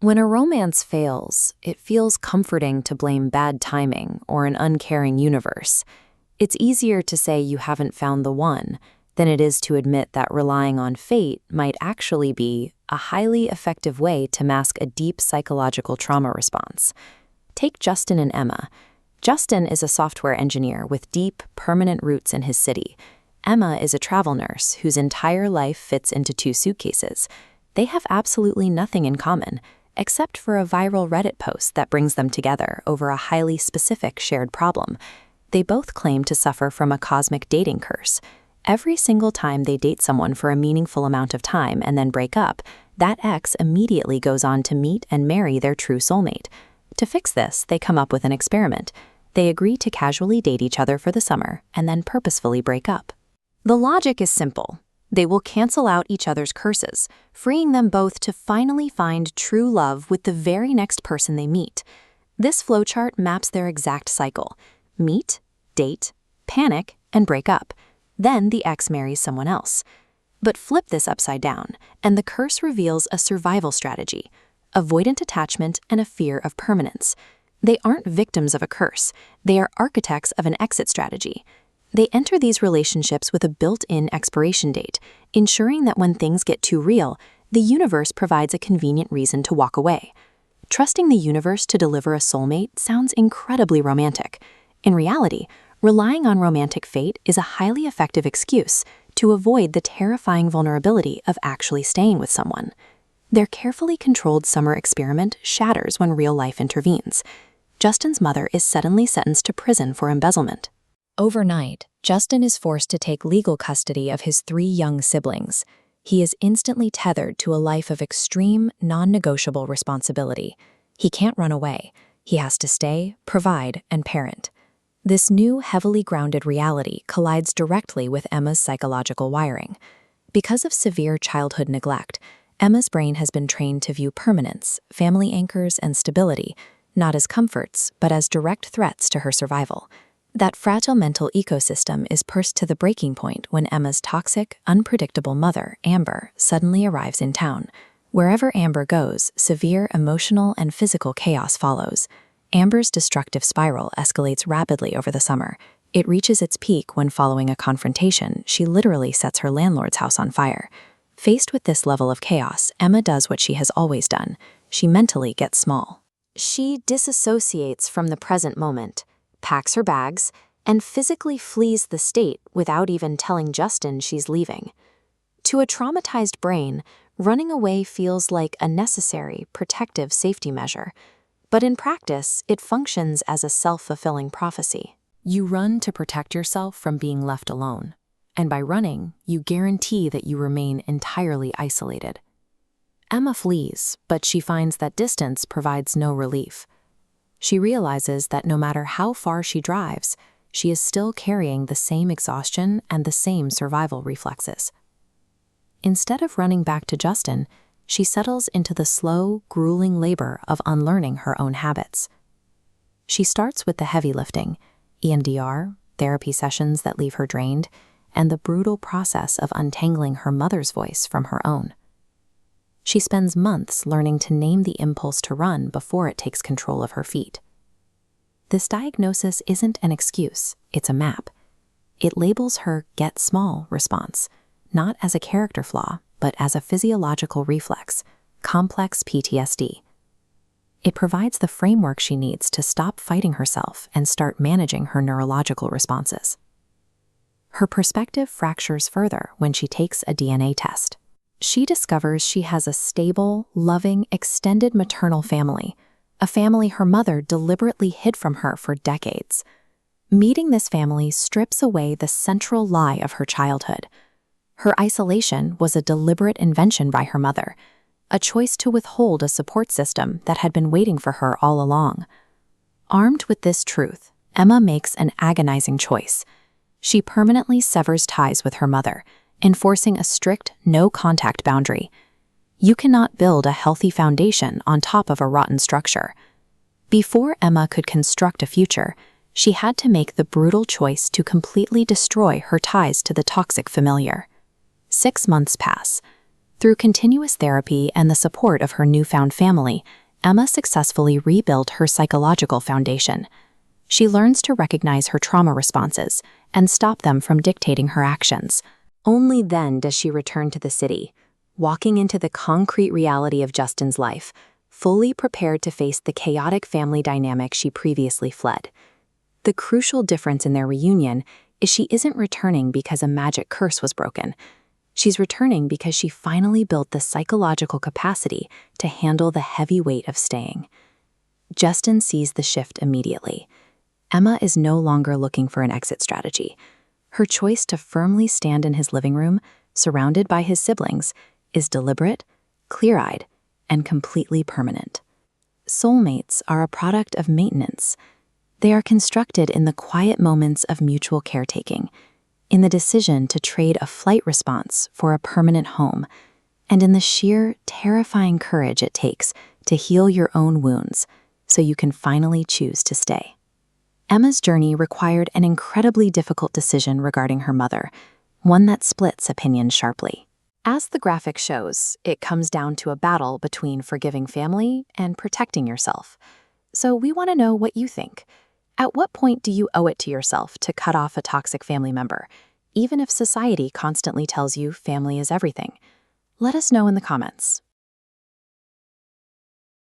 When a romance fails, it feels comforting to blame bad timing or an uncaring universe. It's easier to say you haven't found the one than it is to admit that relying on fate might actually be a highly effective way to mask a deep psychological trauma response. Take Justin and Emma. Justin is a software engineer with deep, permanent roots in his city. Emma is a travel nurse whose entire life fits into 2 suitcases. They have absolutely nothing in common, except for a viral Reddit post that brings them together over a highly specific shared problem. They both claim to suffer from a cosmic dating curse. Every single time they date someone for a meaningful amount of time and then break up, that ex immediately goes on to meet and marry their true soulmate. To fix this, they come up with an experiment. They agree to casually date each other for the summer and then purposefully break up. The logic is simple. They will cancel out each other's curses, freeing them both to finally find true love with the very next person they meet. This flowchart maps their exact cycle: meet, date, panic, and break up. Then the ex marries someone else. But flip this upside down, and the curse reveals a survival strategy: avoidant attachment and a fear of permanence. They aren't victims of a curse. They are architects of an exit strategy. They enter these relationships with a built-in expiration date, ensuring that when things get too real, the universe provides a convenient reason to walk away. Trusting the universe to deliver a soulmate sounds incredibly romantic. In reality, relying on romantic fate is a highly effective excuse to avoid the terrifying vulnerability of actually staying with someone. Their carefully controlled summer experiment shatters when real life intervenes. Justin's mother is suddenly sentenced to prison for embezzlement. Overnight, Justin is forced to take legal custody of his 3 young siblings. He is instantly tethered to a life of extreme, non-negotiable responsibility. He can't run away. He has to stay, provide, and parent. This new, heavily grounded reality collides directly with Emma's psychological wiring. Because of severe childhood neglect, Emma's brain has been trained to view permanence, family anchors, and stability not as comforts, but as direct threats to her survival. That fragile mental ecosystem is pushed to the breaking point when Emma's toxic, unpredictable mother, Amber, suddenly arrives in town. Wherever Amber goes, severe emotional and physical chaos follows. Amber's destructive spiral escalates rapidly over the summer. It reaches its peak when, following a confrontation, she literally sets her landlord's house on fire. Faced with this level of chaos, Emma does what she has always done. She mentally gets small. She disassociates from the present moment, packs her bags, and physically flees the state without even telling Justin she's leaving. To a traumatized brain, running away feels like a necessary, protective safety measure. But in practice, it functions as a self-fulfilling prophecy. You run to protect yourself from being left alone. And by running, you guarantee that you remain entirely isolated. Emma flees, but she finds that distance provides no relief. She realizes that no matter how far she drives, she is still carrying the same exhaustion and the same survival reflexes. Instead of running back to Justin, she settles into the slow, grueling labor of unlearning her own habits. She starts with the heavy lifting: EMDR, therapy sessions that leave her drained, and the brutal process of untangling her mother's voice from her own. She spends months learning to name the impulse to run before it takes control of her feet. This diagnosis isn't an excuse, it's a map. It labels her "get small" response, not as a character flaw, but as a physiological reflex, complex PTSD. It provides the framework she needs to stop fighting herself and start managing her neurological responses. Her perspective fractures further when she takes a DNA test. She discovers she has a stable, loving, extended maternal family, a family her mother deliberately hid from her for decades. Meeting this family strips away the central lie of her childhood. Her isolation was a deliberate invention by her mother, a choice to withhold a support system that had been waiting for her all along. Armed with this truth, Emma makes an agonizing choice. She permanently severs ties with her mother, enforcing a strict no-contact boundary. You cannot build a healthy foundation on top of a rotten structure. Before Emma could construct a future, she had to make the brutal choice to completely destroy her ties to the toxic familiar. 6 months pass. Through continuous therapy and the support of her newfound family, Emma successfully rebuilt her psychological foundation. She learns to recognize her trauma responses and stop them from dictating her actions. Only then does she return to the city, walking into the concrete reality of Justin's life, fully prepared to face the chaotic family dynamic she previously fled. The crucial difference in their reunion is she isn't returning because a magic curse was broken. She's returning because she finally built the psychological capacity to handle the heavy weight of staying. Justin sees the shift immediately. Emma is no longer looking for an exit strategy. Her choice to firmly stand in his living room, surrounded by his siblings, is deliberate, clear-eyed, and completely permanent. Soulmates are a product of maintenance. They are constructed in the quiet moments of mutual caretaking, in the decision to trade a flight response for a permanent home, and in the sheer, terrifying courage it takes to heal your own wounds so you can finally choose to stay. Emma's journey required an incredibly difficult decision regarding her mother, one that splits opinions sharply. As the graphic shows, it comes down to a battle between forgiving family and protecting yourself. So we want to know what you think. At what point do you owe it to yourself to cut off a toxic family member, even if society constantly tells you family is everything? Let us know in the comments.